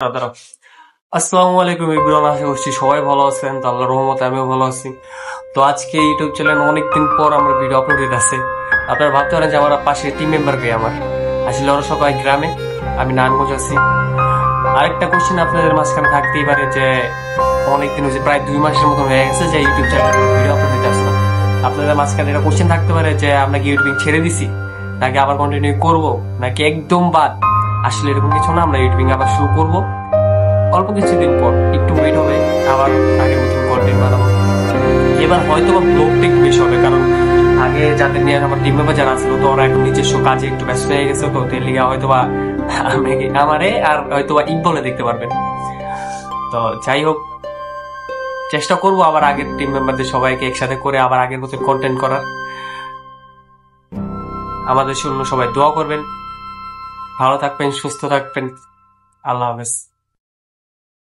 দাঁড়াও। আসসালামু আলাইকুম এভরিওয়ান, আশা করছি সবাই ভালো আছেন। তো আল্লাহর রহমতে আমিও ভালো আছি। তো আজকে ইউটিউব চ্যানেলে অনেকদিন পর আমার ভিডিও আপলোড হইতেছে। আপনারা ভাবতে পারেন যে আমার পাশে টিম মেম্বার কে আমার, আসলে ওরা সবাই গ্রামে, আমি নারায়ণগঞ্জ আছি। আরেকটা কোশ্চেন আপনাদের মাঝখানে থাকতেই পারে যে অনেকদিন হয়েছে, প্রায় 2 মাসের মতো হয়ে গেছে যে ইউটিউব চ্যানেলে ভিডিও আপলোড হইতে আসছে না। আপনাদের মাঝখানে এটা কোশ্চেন থাকতে পারে যে আমরা কি ইউটিউবিং ছেড়ে দিছি, নাকি আবার কন্টিনিউ করব, নাকি একদম বাদ। আসলে এরকম কিছু না, আমরা ইউটিউবিং আবার শুরু করব অল্প কিছুদিন পর। একটু ওয়েট হবে, আবার আগের মতন কন্টেন্ট বানাবো। এবার হয়তো বা ব্লগটা একটু বেশি হবে, কারণ আগে যাদের নিয়ে আমার টিম মেম্বার যারা ছিল, তো ওরা এখন নিজস্ব কাজে একটু ব্যস্ত হয়ে গেছে। তো তেলিয়া হয়তো বা আমারে আর হয়তো বা বলে দেখতে পারবেন। তো যাই হোক, চেষ্টা করবো আবার আগের টিম মেম্বারদের সবাইকে একসাথে করে আবার আগের মতন কন্টেন্ট করার। আমাদের জন্য সবাই দোয়া করবেন, ভালো থাকবেন, সুস্থ থাকবেন। আল্লাহ হাফেজ।